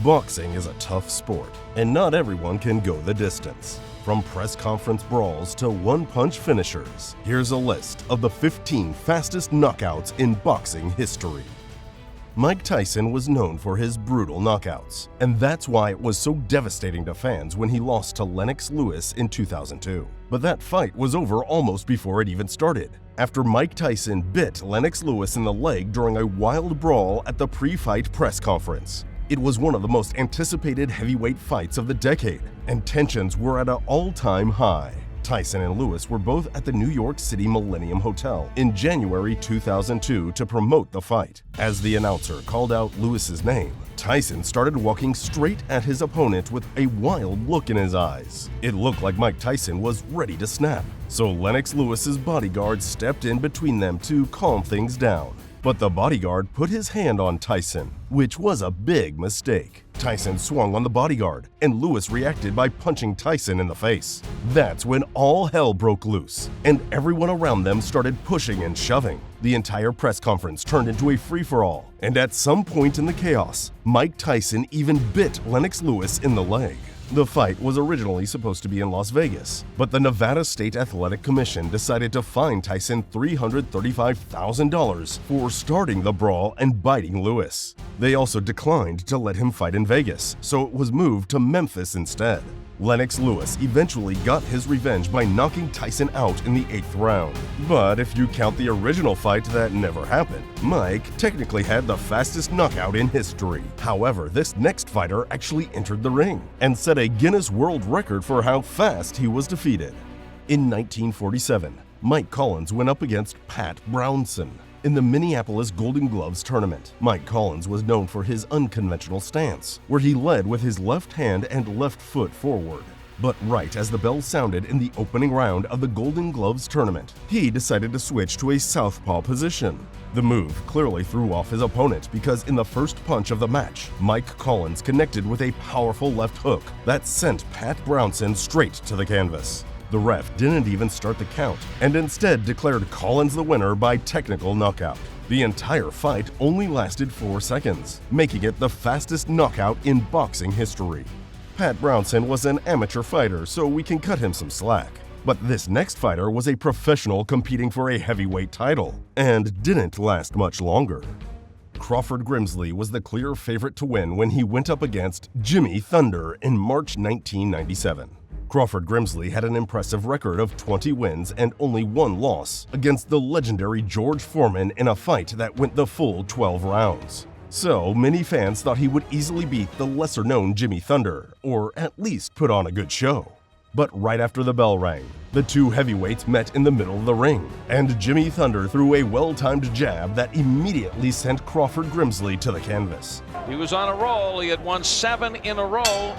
Boxing is a tough sport, and not everyone can go the distance. From press conference brawls to one-punch finishers, here's a list of the 15 fastest knockouts in boxing history. Mike Tyson was known for his brutal knockouts, and that's why it was so devastating to fans when he lost to Lennox Lewis in 2002. But that fight was over almost before it even started, after Mike Tyson bit Lennox Lewis in the leg during a wild brawl at the pre-fight press conference. It was one of the most anticipated heavyweight fights of the decade, and tensions were at an all-time high. Tyson and Lewis were both at the New York City Millennium Hotel in January 2002 to promote the fight. As the announcer called out Lewis's name, Tyson started walking straight at his opponent with a wild look in his eyes. It looked like Mike Tyson was ready to snap, so Lennox Lewis's bodyguard stepped in between them to calm things down. But the bodyguard put his hand on Tyson, which was a big mistake. Tyson swung on the bodyguard, and Lewis reacted by punching Tyson in the face. That's when all hell broke loose, and everyone around them started pushing and shoving. The entire press conference turned into a free-for-all, and at some point in the chaos, Mike Tyson even bit Lennox Lewis in the leg. The fight was originally supposed to be in Las Vegas, but the Nevada State Athletic Commission decided to fine Tyson $335,000 for starting the brawl and biting Lewis. They also declined to let him fight in Vegas, so it was moved to Memphis instead. Lennox Lewis eventually got his revenge by knocking Tyson out in the 8th round. But if you count the original fight that never happened, Mike technically had the fastest knockout in history. However, this next fighter actually entered the ring and set a Guinness World Record for how fast he was defeated. In 1947, Mike Collins went up against Pat Brownson in the Minneapolis Golden Gloves tournament. Mike Collins was known for his unconventional stance, where he led with his left hand and left foot forward. But right as the bell sounded in the opening round of the Golden Gloves tournament, he decided to switch to a southpaw position. The move clearly threw off his opponent because in the first punch of the match, Mike Collins connected with a powerful left hook that sent Pat Brownson straight to the canvas. The ref didn't even start the count and instead declared Collins the winner by technical knockout. The entire fight only lasted 4 seconds, making it the fastest knockout in boxing history. Pat Brownson was an amateur fighter, so we can cut him some slack. But this next fighter was a professional competing for a heavyweight title, and didn't last much longer. Crawford Grimsley was the clear favorite to win when he went up against Jimmy Thunder in March 1997. Crawford Grimsley had an impressive record of 20 wins and only 1 loss against the legendary George Foreman in a fight that went the full 12 rounds. So many fans thought he would easily beat the lesser-known Jimmy Thunder, or at least put on a good show. But right after the bell rang, the two heavyweights met in the middle of the ring, and Jimmy Thunder threw a well-timed jab that immediately sent Crawford Grimsley to the canvas. He was on a roll. He had won 7 in a row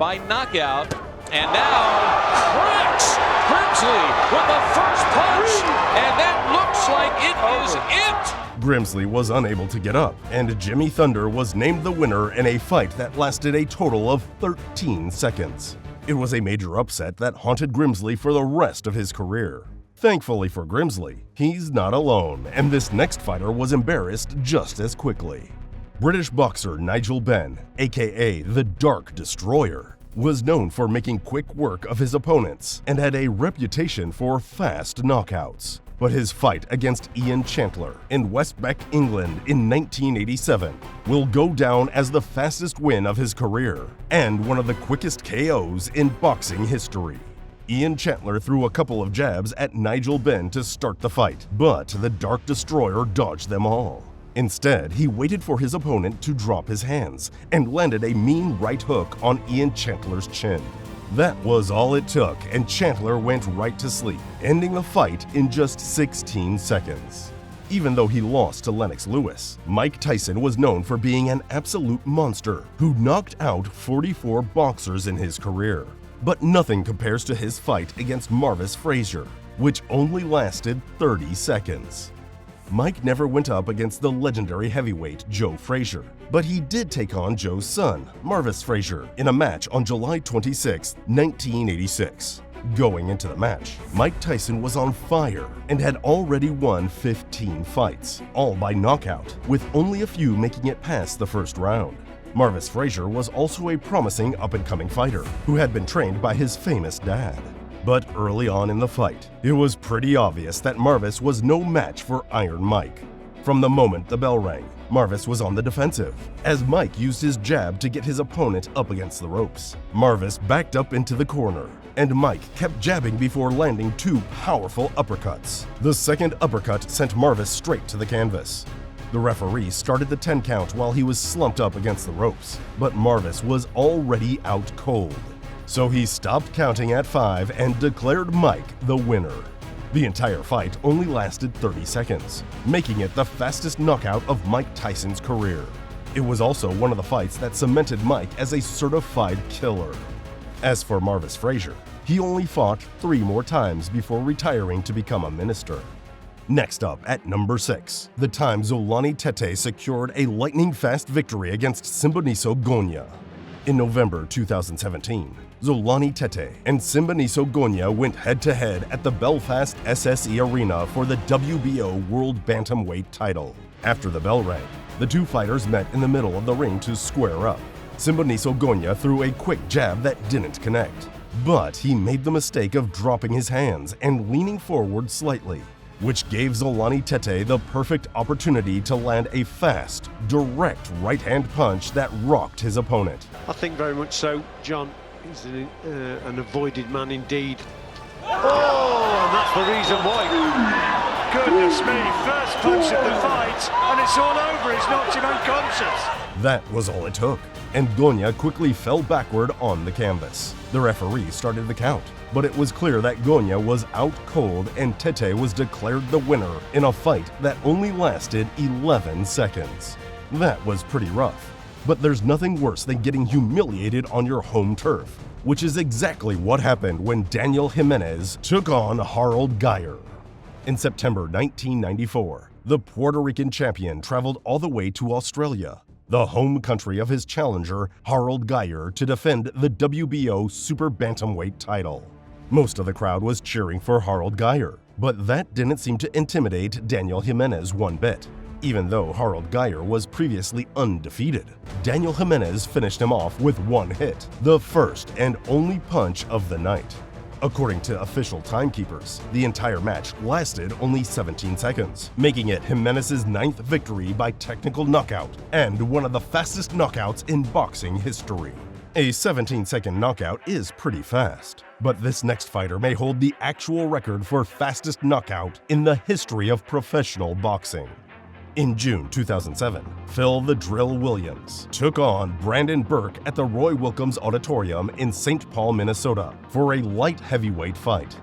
by knockout. And now, cracks Grimsley with the first punch, and that looks like it is it! Grimsley was unable to get up, and Jimmy Thunder was named the winner in a fight that lasted a total of 13 seconds. It was a major upset that haunted Grimsley for the rest of his career. Thankfully for Grimsley, he's not alone, and this next fighter was embarrassed just as quickly. British boxer Nigel Benn, aka the Dark Destroyer, was known for making quick work of his opponents and had a reputation for fast knockouts. But his fight against Ian Chandler in Westbeck, England in 1987 will go down as the fastest win of his career and one of the quickest KOs in boxing history. Ian Chandler threw a couple of jabs at Nigel Benn to start the fight, but the Dark Destroyer dodged them all. Instead, he waited for his opponent to drop his hands and landed a mean right hook on Ian Chandler's chin. That was all it took, and Chandler went right to sleep, ending the fight in just 16 seconds. Even though he lost to Lennox Lewis, Mike Tyson was known for being an absolute monster who knocked out 44 boxers in his career. But nothing compares to his fight against Marvis Frazier, which only lasted 30 seconds. Mike never went up against the legendary heavyweight Joe Frazier, but he did take on Joe's son, Marvis Frazier, in a match on July 26, 1986. Going into the match, Mike Tyson was on fire and had already won 15 fights, all by knockout, with only a few making it past the first round. Marvis Frazier was also a promising up-and-coming fighter who had been trained by his famous dad. But early on in the fight, it was pretty obvious that Marvis was no match for Iron Mike. From the moment the bell rang, Marvis was on the defensive, as Mike used his jab to get his opponent up against the ropes. Marvis backed up into the corner, and Mike kept jabbing before landing two powerful uppercuts. The second uppercut sent Marvis straight to the canvas. The referee started the 10 count while he was slumped up against the ropes, but Marvis was already out cold. So he stopped counting at 5 and declared Mike the winner. The entire fight only lasted 30 seconds, making it the fastest knockout of Mike Tyson's career. It was also one of the fights that cemented Mike as a certified killer. As for Marvis Frazier, he only fought 3 more times before retiring to become a minister. Next up, at number 6, the time Zolani Tete secured a lightning-fast victory against Simboniso Gonya. In November 2017, Zolani Tete and Simboniso Gonya went head-to-head at the Belfast SSE Arena for the WBO World Bantamweight title. After the bell rang, the two fighters met in the middle of the ring to square up. Simboniso Gonya threw a quick jab that didn't connect, but he made the mistake of dropping his hands and leaning forward slightly, which gave Zolani Tete the perfect opportunity to land a fast, direct right-hand punch that rocked his opponent. I think very much so, John. He's an avoided man indeed. Oh, and that's the reason why. Goodness me, first punch of the fight, and it's all over. He's knocked him unconscious. That was all it took, and Gonya quickly fell backward on the canvas. The referee started the count, but it was clear that Gonya was out cold and Tete was declared the winner in a fight that only lasted 11 seconds. That was pretty rough. But there's nothing worse than getting humiliated on your home turf, which is exactly what happened when Daniel Jimenez took on Harold Geyer. In September 1994, the Puerto Rican champion traveled all the way to Australia, the home country of his challenger Harold Geyer, to defend the WBO Super Bantamweight title. Most of the crowd was cheering for Harold Geyer, but that didn't seem to intimidate Daniel Jimenez one bit. Even though Harold Geyer was previously undefeated, Daniel Jimenez finished him off with one hit, the first and only punch of the night. According to official timekeepers, the entire match lasted only 17 seconds, making it Jimenez's 9th victory by technical knockout and one of the fastest knockouts in boxing history. A 17-second knockout is pretty fast, but this next fighter may hold the actual record for fastest knockout in the history of professional boxing. In June 2007, Phil "The Drill" Williams took on Brandon Burke at the Roy Wilkins Auditorium in St. Paul, Minnesota, for a light heavyweight fight.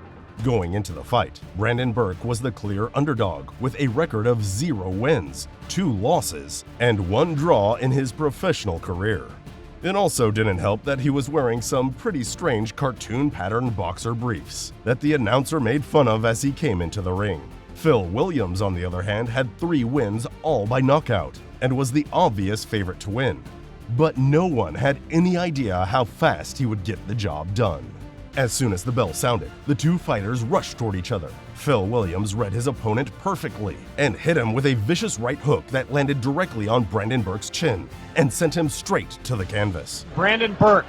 Going into the fight, Brandon Burke was the clear underdog with a record of 0 wins, 2 losses, and 1 draw in his professional career. It also didn't help that he was wearing some pretty strange cartoon-patterned boxer briefs that the announcer made fun of as he came into the ring. Phil Williams, on the other hand, had 3 wins, all by knockout, and was the obvious favorite to win. But no one had any idea how fast he would get the job done. As soon as the bell sounded, the two fighters rushed toward each other. Phil Williams read his opponent perfectly and hit him with a vicious right hook that landed directly on Brandon Burke's chin and sent him straight to the canvas. Brandon Burke,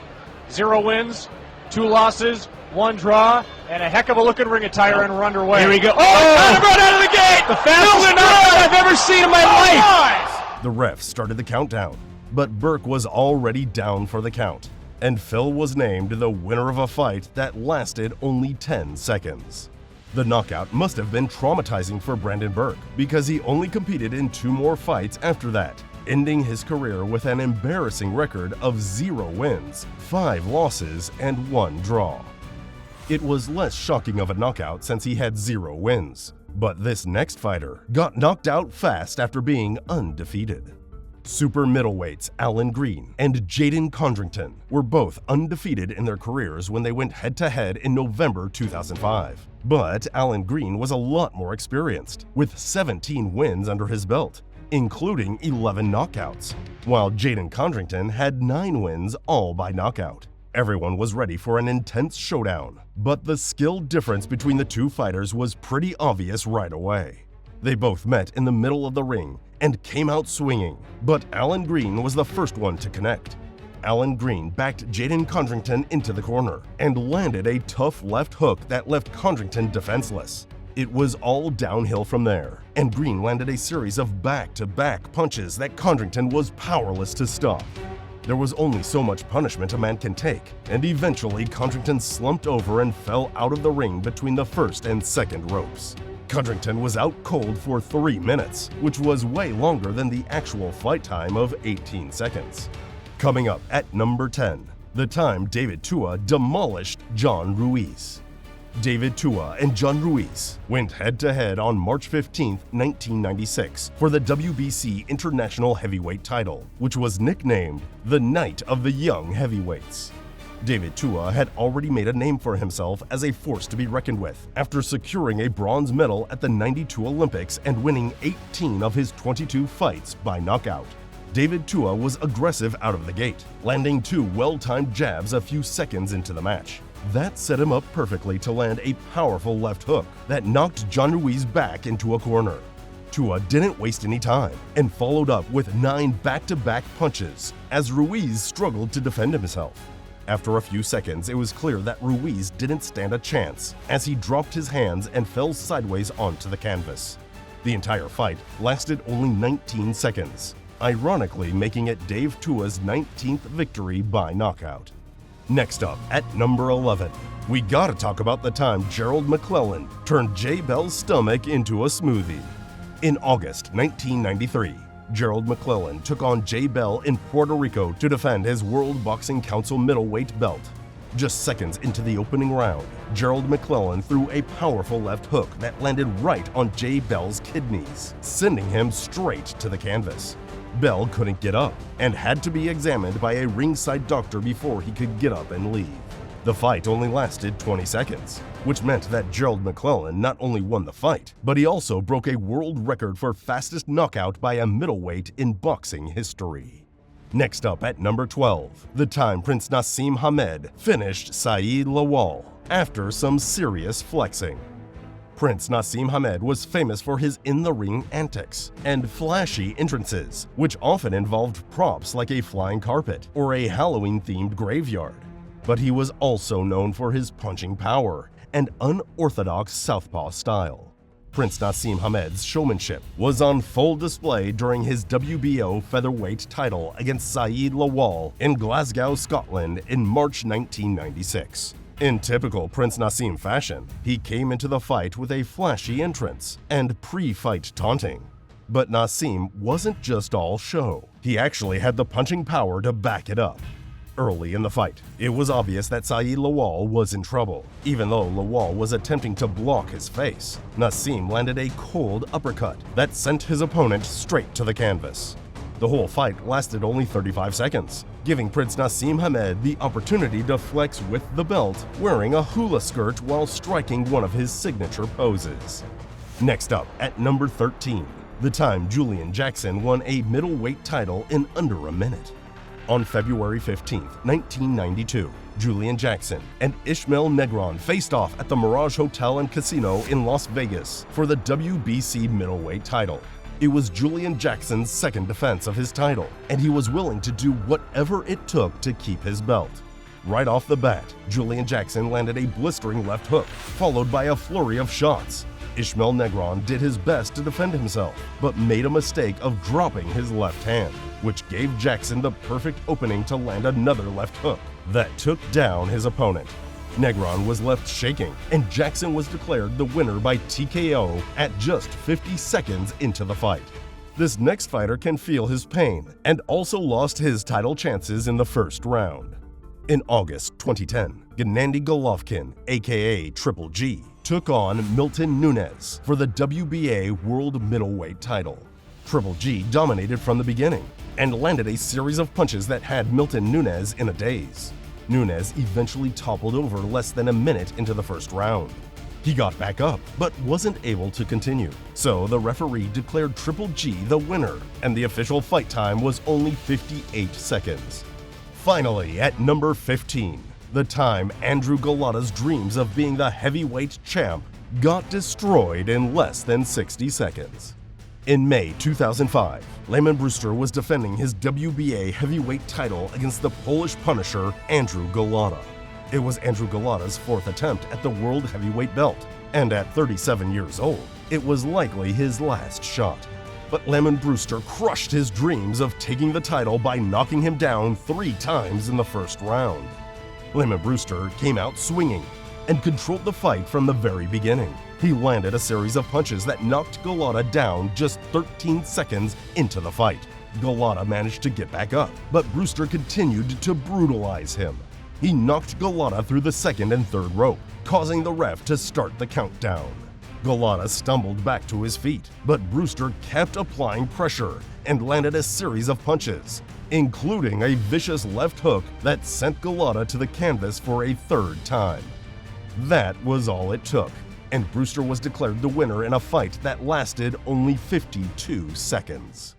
0 wins, 2 losses, 1 draw, and a heck of a looking ring attire, and we're underway. Here we go. Oh, right out of the gate! The fastest knockout I've ever seen in my life! The ref started the countdown, but Burke was already down for the count, and Phil was named the winner of a fight that lasted only 10 seconds. The knockout must have been traumatizing for Brandon Burke because he only competed in 2 more fights after that, ending his career with an embarrassing record of 0 wins, 5 losses, and 1 draw. It was less shocking of a knockout since he had 0 wins, but this next fighter got knocked out fast after being undefeated. Super middleweights Alan Green and Jaden Codrington were both undefeated in their careers when they went head-to-head in November 2005. But Alan Green was a lot more experienced, with 17 wins under his belt, including 11 knockouts, while Jaden Codrington had 9 wins, all by knockout. Everyone was ready for an intense showdown, but the skill difference between the two fighters was pretty obvious right away. They both met in the middle of the ring, and came out swinging, but Alan Green was the first one to connect. Alan Green backed Jaden Codrington into the corner and landed a tough left hook that left Codrington defenseless. It was all downhill from there, and Green landed a series of back-to-back punches that Codrington was powerless to stop. There was only so much punishment a man can take, and eventually Codrington slumped over and fell out of the ring between the first and second ropes. Codrington was out cold for 3 minutes, which was way longer than the actual fight time of 18 seconds. Coming up at number 10, the time David Tua demolished John Ruiz. David Tua and John Ruiz went head-to-head on March 15, 1996 for the WBC International Heavyweight title, which was nicknamed the Night of the Young Heavyweights. David Tua had already made a name for himself as a force to be reckoned with after securing a bronze medal at the '92 Olympics and winning 18 of his 22 fights by knockout. David Tua was aggressive out of the gate, landing 2 well-timed jabs a few seconds into the match. That set him up perfectly to land a powerful left hook that knocked John Ruiz back into a corner. Tua didn't waste any time and followed up with 9 back-to-back punches as Ruiz struggled to defend himself. After a few seconds, it was clear that Ruiz didn't stand a chance as he dropped his hands and fell sideways onto the canvas. The entire fight lasted only 19 seconds, ironically making it Dave Tua's 19th victory by knockout. Next up, at number 11, we gotta talk about the time Gerald McClellan turned Jay Bell's stomach into a smoothie. In August 1993, Gerald McClellan took on Jay Bell in Puerto Rico to defend his World Boxing Council middleweight belt. Just seconds into the opening round, Gerald McClellan threw a powerful left hook that landed right on Jay Bell's kidneys, sending him straight to the canvas. Bell couldn't get up and had to be examined by a ringside doctor before he could get up and leave. The fight only lasted 20 seconds, which meant that Gerald McClellan not only won the fight, but he also broke a world record for fastest knockout by a middleweight in boxing history. Next up at number 12, the time Prince Naseem Hamed finished Saeed Lawal after some serious flexing. Prince Naseem Hamed was famous for his in-the-ring antics and flashy entrances, which often involved props like a flying carpet or a Halloween-themed graveyard. But he was also known for his punching power and unorthodox southpaw style. Prince Naseem Hamed's showmanship was on full display during his WBO featherweight title against Saeed Lawal in Glasgow, Scotland in March 1996. In typical Prince Naseem fashion, he came into the fight with a flashy entrance and pre-fight taunting. But Naseem wasn't just all show. He actually had the punching power to back it up. Early in the fight, it was obvious that Saeed Lawal was in trouble. Even though Lawal was attempting to block his face, Naseem landed a cold uppercut that sent his opponent straight to the canvas. The whole fight lasted only 35 seconds, giving Prince Naseem Hamed the opportunity to flex with the belt, wearing a hula skirt while striking one of his signature poses. Next up, at number 13, the time Julian Jackson won a middleweight title in under a minute. On February 15, 1992, Julian Jackson and Ishmael Negron faced off at the Mirage Hotel and Casino in Las Vegas for the WBC middleweight title. It was Julian Jackson's second defense of his title, and he was willing to do whatever it took to keep his belt. Right off the bat, Julian Jackson landed a blistering left hook, followed by a flurry of shots. Ishmael Negron did his best to defend himself, but made a mistake of dropping his left hand, which gave Jackson the perfect opening to land another left hook that took down his opponent. Negron was left shaking, and Jackson was declared the winner by TKO at just 50 seconds into the fight. This next fighter can feel his pain and also lost his title chances in the first round. In August 2010, Gennady Golovkin, aka Triple G, took on Milton Nunes for the WBA World Middleweight title. Triple G dominated from the beginning and landed a series of punches that had Milton Nunes in a daze. Nunes eventually toppled over less than a minute into the first round. He got back up, but wasn't able to continue, so the referee declared Triple G the winner, and the official fight time was only 58 seconds. Finally, at number 15, the time Andrew Golota's dreams of being the heavyweight champ got destroyed in less than 60 seconds. In May 2005, Brewster was defending his WBA heavyweight title against the Polish Punisher Andrew Golota. It was Andrew Golota's fourth attempt at the world heavyweight belt, and at 37 years old, it was likely his last shot. But Brewster crushed his dreams of taking the title by knocking him down 3 times in the first round. Brewster came out swinging and controlled the fight from the very beginning. He landed a series of punches that knocked Golota down just 13 seconds into the fight. Golota managed to get back up, but Brewster continued to brutalize him. He knocked Golota through the second and third rope, causing the ref to start the countdown. Golota stumbled back to his feet, but Brewster kept applying pressure and landed a series of punches, including a vicious left hook that sent Golota to the canvas for a third time. That was all it took, and Brewster was declared the winner in a fight that lasted only 52 seconds.